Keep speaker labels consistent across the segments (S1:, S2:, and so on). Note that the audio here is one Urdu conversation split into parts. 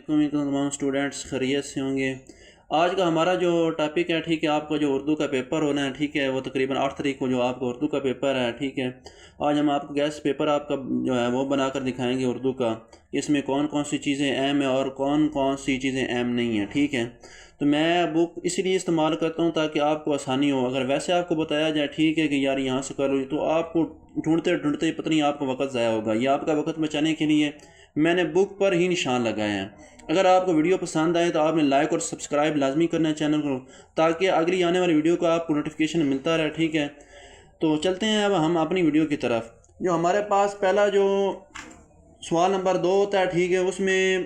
S1: علیکم تمام اسٹوڈنٹس خیریت سے ہوں گے۔ آج کا ہمارا جو ٹاپک ہے ٹھیک ہے، آپ کا جو اردو کا پیپر ہونا ہے ٹھیک ہے، وہ تقریباً 8 تاریخ کو جو آپ کا اردو کا پیپر ہے ٹھیک ہے۔ آج ہم آپ کو گیس پیپر آپ کا جو ہے وہ بنا کر دکھائیں گے اردو کا، اس میں کون کون سی چیزیں اہم ہیں اور کون کون سی چیزیں اہم نہیں ہیں ٹھیک ہے۔ تو میں بک اس لیے استعمال کرتا ہوں تاکہ آپ کو آسانی ہو۔ اگر ویسے آپ کو بتایا جائے ٹھیک ہے کہ یار یہاں سے کر لو، تو آپ کو ڈھونڈتے ڈھونڈتے پتہ نہیں آپ کا وقت ضائع ہوگا۔ یہ آپ کا وقت بچانے کے لیے میں نے بک پر ہی نشان لگائے ہیں۔ اگر آپ کو ویڈیو پسند آئے تو آپ نے لائک اور سبسکرائب لازمی کرنا ہے چینل کو، تاکہ اگلی آنے والی ویڈیو کا آپ کو نوٹیفیکیشن ملتا رہے ٹھیک ہے۔ تو چلتے ہیں اب ہم اپنی ویڈیو کی طرف۔ جو ہمارے پاس پہلا جو سوال نمبر 2 ہوتا ہے ٹھیک ہے، اس میں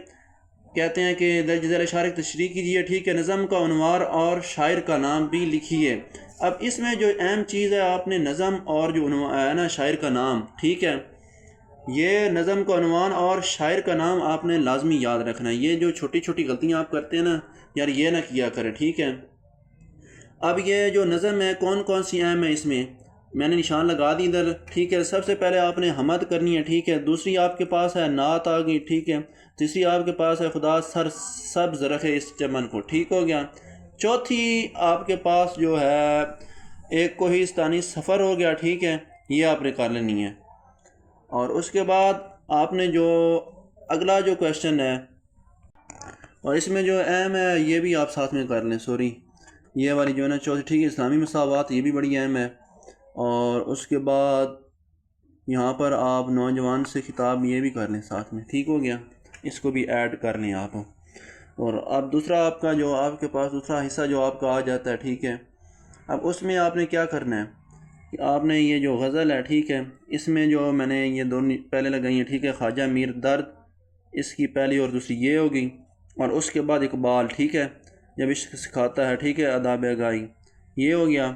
S1: کہتے ہیں کہ درج ذیل اشارے کی تشریح کیجیے ٹھیک ہے، نظم کا عنوان اور شاعر کا نام بھی لکھیے۔ اب اس میں جو اہم چیز ہے، آپ نے نظم اور جو عنوان ہے نا شاعر کا نام ٹھیک ہے، یہ نظم کا عنوان اور شاعر کا نام آپ نے لازمی یاد رکھنا ہے۔ یہ جو چھوٹی چھوٹی غلطیاں آپ کرتے ہیں نا یار، یہ نہ کیا کریں ٹھیک ہے۔ اب یہ جو نظم ہے کون کون سی اہم ہے، اس میں نے نشان لگا دی ادھر ٹھیک ہے۔ سب سے پہلے آپ نے حمد کرنی ہے ٹھیک ہے، دوسری آپ کے پاس ہے نعت آ گئی ٹھیک ہے، تیسری آپ کے پاس ہے خدا سر سبز رکھے اس چمن کو ٹھیک ہو گیا، چوتھی آپ کے پاس جو ہے ایک کوہستانی سفر ہو گیا ٹھیک ہے، یہ آپ نے کر لینی ہے۔ اور اس کے بعد آپ نے جو اگلا جو کویشچن ہے، اور اس میں جو اہم ہے یہ بھی آپ ساتھ میں کر لیں، سوری یہ والی جو ہے نا چوتھی ٹھیک ہے، اسلامی مساوات، یہ بھی بڑی اہم ہے۔ اور اس کے بعد یہاں پر آپ نوجوان سے خطاب یہ بھی کر لیں ساتھ میں ٹھیک ہو گیا، اس کو بھی ایڈ کر لیں آپ۔ اور اب دوسرا آپ کا جو آپ کے پاس دوسرا حصہ جو آپ کا آ جاتا ہے ٹھیک ہے، اب اس میں آپ نے کیا کرنا ہے کہ آپ نے یہ جو غزل ہے ٹھیک ہے، اس میں جو میں نے یہ دونوں پہلے لگائی ہیں ٹھیک ہے، خواجہ میر درد، اس کی پہلی اور دوسری یہ ہوگی، اور اس کے بعد اقبال ٹھیک ہے، جب عشق سکھاتا ہے ٹھیک ہے آداب گائی، یہ ہو گیا،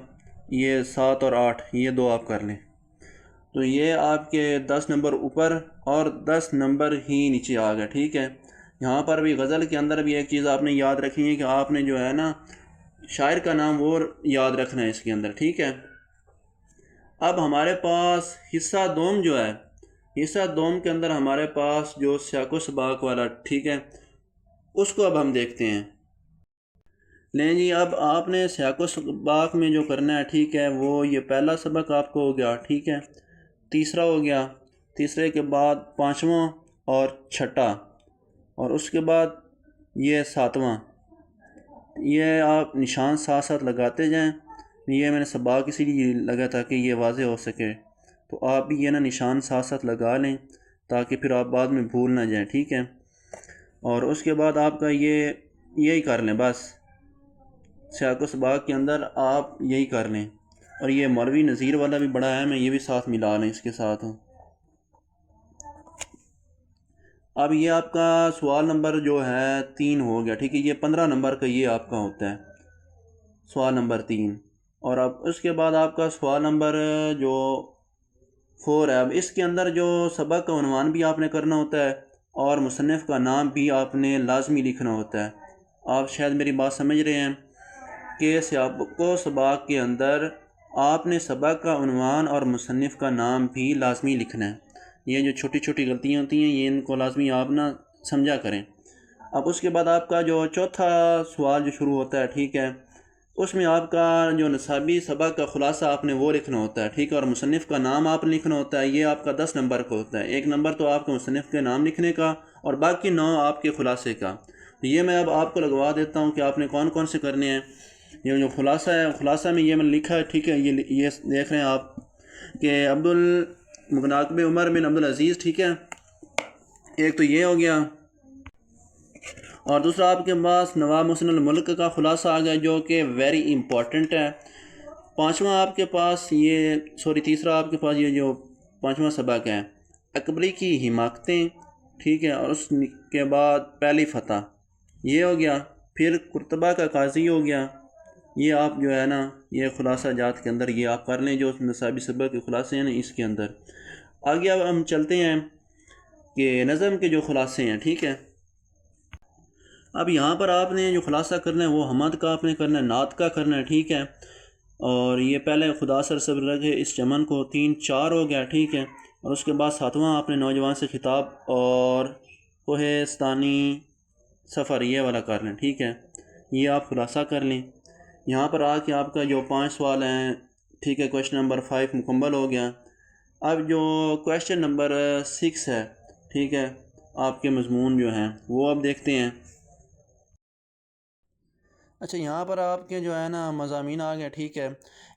S1: یہ 7 اور 8 یہ 2 آپ کر لیں۔ تو یہ آپ کے 10 نمبر اوپر اور 10 نمبر ہی نیچے آ گئے ٹھیک ہے۔ یہاں پر بھی غزل کے اندر بھی ایک چیز آپ نے یاد رکھنی ہے کہ آپ نے جو ہے نا شاعر کا نام وہ یاد رکھنا ہے اس کے اندر ٹھیک ہے۔ اب ہمارے پاس حصہ دوم جو ہے، حصہ دوم کے اندر ہمارے پاس جو سیاق و سباق والا ٹھیک ہے، اس کو اب ہم دیکھتے ہیں۔ لیں جی، اب آپ نے سیاق و سباق میں جو کرنا ہے ٹھیک ہے، وہ یہ پہلا سبق آپ کو ہو گیا ٹھیک ہے، تیسرا ہو گیا، تیسرے کے بعد 5واں اور 6ٹھا، اور اس کے بعد یہ 7واں، یہ آپ نشان ساتھ ساتھ لگاتے جائیں۔ یہ میں نے سباق اسی لیے لگا تاکہ یہ واضح ہو سکے، تو آپ بھی یہ نا نشان ساتھ ساتھ لگا لیں تاکہ پھر آپ بعد میں بھول نہ جائیں ٹھیک ہے۔ اور اس کے بعد آپ کا یہی کر لیں، بس سیاق و سباق کے اندر آپ یہی کر لیں۔ اور یہ مولوی نذیر والا بھی بڑا اہم ہے، یہ بھی ساتھ ملا لیں اس کے ساتھ۔ اب یہ آپ کا سوال نمبر جو ہے 3 ہو گیا ٹھیک ہے، یہ 15 نمبر کا یہ آپ کا ہوتا ہے سوال نمبر 3۔ اور اب اس کے بعد آپ کا سوال نمبر جو 4 ہے، اب اس کے اندر جو سبق کا عنوان بھی آپ نے کرنا ہوتا ہے اور مصنف کا نام بھی آپ نے لازمی لکھنا ہوتا ہے۔ آپ شاید میری بات سمجھ رہے ہیں کہ سیاق و سباق کے اندر آپ نے سبق کا عنوان اور مصنف کا نام بھی لازمی لکھنا ہے۔ یہ جو چھوٹی چھوٹی غلطیاں ہوتی ہیں یہ ان کو لازمی آپ نہ سمجھا کریں۔ اب اس کے بعد آپ کا جو چوتھا سوال جو شروع ہوتا ہے ٹھیک ہے، اس میں آپ کا جو نصابی سبق کا خلاصہ آپ نے وہ لکھنا ہوتا ہے ٹھیک ہے، اور مصنف کا نام آپ نے لکھنا ہوتا ہے۔ یہ آپ کا 10 نمبر کا ہوتا ہے، 1 نمبر تو آپ کے مصنف کے نام لکھنے کا اور باقی 9 آپ کے خلاصے کا۔ تو یہ میں اب آپ کو لگوا دیتا ہوں کہ آپ نے کون کون سے کرنے ہیں۔ یہ جو خلاصہ ہے، خلاصہ میں یہ میں نے لکھا ہے ٹھیک ہے، یہ دیکھ رہے ہیں آپ کہ عبدالمناقب عمر بن عبدالعزیز ٹھیک ہے، ایک تو یہ ہو گیا، اور دوسرا آپ کے پاس نواب محسن الملک کا خلاصہ آ گیا جو کہ ویری امپورٹنٹ ہے۔ 5واں آپ کے پاس تیسرا آپ کے پاس یہ جو 5واں سبق ہے اکبری کی حماقتیں ٹھیک ہے، اور اس کے بعد پہلی فتح یہ ہو گیا، پھر قرطبہ کا قاضی ہو گیا۔ یہ آپ جو ہے نا یہ خلاصہ جات کے اندر یہ آپ کر لیں، جو نصابی سبق کے خلاصے ہیں نا اس کے اندر۔ آگے اب ہم چلتے ہیں کہ نظم کے جو خلاصے ہیں ٹھیک ہے۔ اب یہاں پر آپ نے جو خلاصہ کرنا ہے وہ حمد کا آپ نے کرنا ہے، نعت کا کرنا ہے ٹھیک ہے، اور یہ پہلے خدا سر سبز رکھے اس چمن کو 3 4 ہو گیا ٹھیک ہے، اور اس کے بعد 7واں آپ نے نوجوان سے خطاب اور کوہستانی سفر یہ والا کر لیں، ٹھیک ہے، یہ آپ خلاصہ کر لیں۔ یہاں پر آ کے آپ کا جو 5 سوال ہیں، ٹھیک ہے، کویشچن نمبر 5 مکمل ہو گیا۔ اب جو کویشچن نمبر 6 ہے، ٹھیک ہے، آپ کے مضمون جو ہیں وہ اب دیکھتے ہیں۔ اچھا، یہاں پر آپ کے جو ہے نا مضامین آ گیا، ٹھیک ہے۔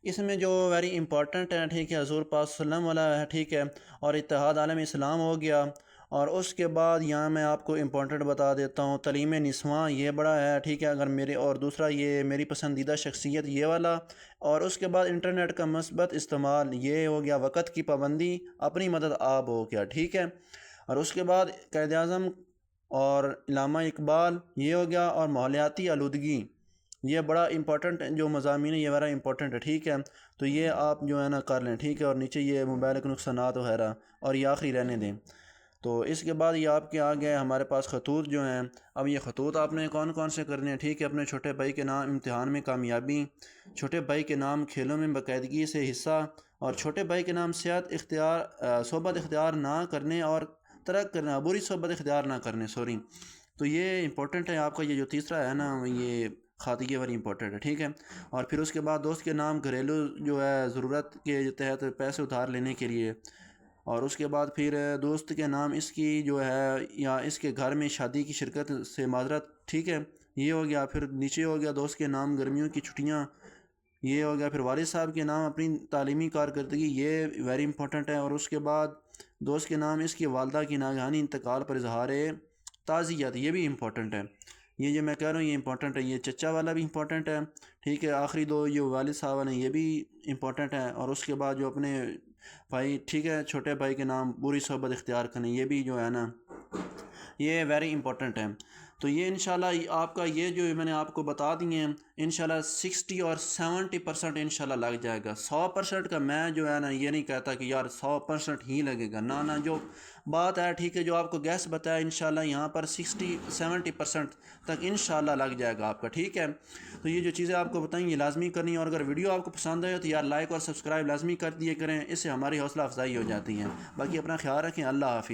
S1: اس میں جو ویری امپورٹنٹ ہے، ٹھیک ہے، حضور پاک صلی اللہ علیہ وسلم والا ہے، ٹھیک ہے، اور اتحاد عالم اسلام ہو گیا۔ اور اس کے بعد یہاں میں آپ کو امپورٹنٹ بتا دیتا ہوں، تعلیم نسواں یہ بڑا ہے، ٹھیک ہے، اگر میرے، اور دوسرا یہ میری پسندیدہ شخصیت یہ والا، اور اس کے بعد انٹرنیٹ کا مثبت استعمال یہ ہو گیا، وقت کی پابندی، اپنی مدد آپ ہو گیا، ٹھیک ہے، اور اس کے بعد قائد اعظم اور علامہ اقبال یہ ہو گیا، اور ماحولیاتی آلودگی یہ بڑا امپورٹنٹ جو مضامین ہے، یہ بڑا امپورٹنٹ ہے، ٹھیک ہے، تو یہ آپ جو ہے نا کر لیں، ٹھیک ہے، اور نیچے یہ موبائل کے نقصانات وغیرہ، اور یہ آخری رہنے دیں۔ تو اس کے بعد یہ آپ کے آ گئے ہمارے پاس خطوط جو ہیں۔ اب یہ خطوط آپ نے کون کون سے کرنے ہیں، ٹھیک ہے، اپنے چھوٹے بھائی کے نام امتحان میں کامیابی، چھوٹے بھائی کے نام کھیلوں میں باقاعدگی سے حصہ، اور چھوٹے بھائی کے نام صحبت اختیار نہ کرنے اور ترک کرنا، بری صحبت اختیار نہ کرنے، سوری۔ تو یہ امپورٹنٹ ہے آپ کا، یہ جو تیسرا ہے نا یہ خاطی والی امپورٹنٹ ہے، ٹھیک ہے۔ اور پھر اس کے بعد دوست کے نام گھریلو جو ہے ضرورت کے تحت پیسے ادھار لینے کے لیے، اور اس کے بعد پھر دوست کے نام اس کی جو ہے یا اس کے گھر میں شادی کی شرکت سے معذرت، ٹھیک ہے، یہ ہو گیا۔ پھر نیچے ہو گیا دوست کے نام گرمیوں کی چھٹیاں، یہ ہو گیا۔ پھر والد صاحب کے نام اپنی تعلیمی کارکردگی، یہ ویری امپورٹنٹ ہے۔ اور اس کے بعد دوست کے نام اس کی والدہ کی ناگہانی انتقال پر اظہار تعزیت، یہ بھی امپورٹنٹ ہے۔ یہ جو میں کہہ رہا ہوں یہ امپورٹنٹ ہے، یہ چچا والا بھی امپورٹنٹ ہے، ٹھیک ہے۔ آخری دو یہ والد صاحب نے یہ بھی امپورٹنٹ ہے۔ اور اس کے بعد جو اپنے بھائی، ٹھیک ہے، چھوٹے بھائی کے نام بری صحبت اختیار کریں، یہ بھی جو ہے نا یہ ویری امپورٹنٹ ہے۔ تو یہ انشاءاللہ آپ کا یہ جو میں نے آپ کو بتا دیے ہیں، انشاءاللہ 60 اور 70% انشاءاللہ لگ جائے گا۔ 100% کا میں جو ہے نا یہ نہیں کہتا کہ یار 100% ہی لگے گا، نہ جو بات ہے، ٹھیک ہے، جو آپ کو گیس بتایا انشاءاللہ یہاں پر 60-70% تک انشاءاللہ لگ جائے گا آپ کا، ٹھیک ہے۔ تو یہ جو چیزیں آپ کو بتائیں یہ لازمی کرنی ہے، اور اگر ویڈیو آپ کو پسند آئے تو یار لائک اور سبسکرائب لازمی کر دیے کریں، اس سے ہماری حوصلہ افزائی ہو جاتی ہے۔ باقی اپنا خیال رکھیں، اللہ حافظ۔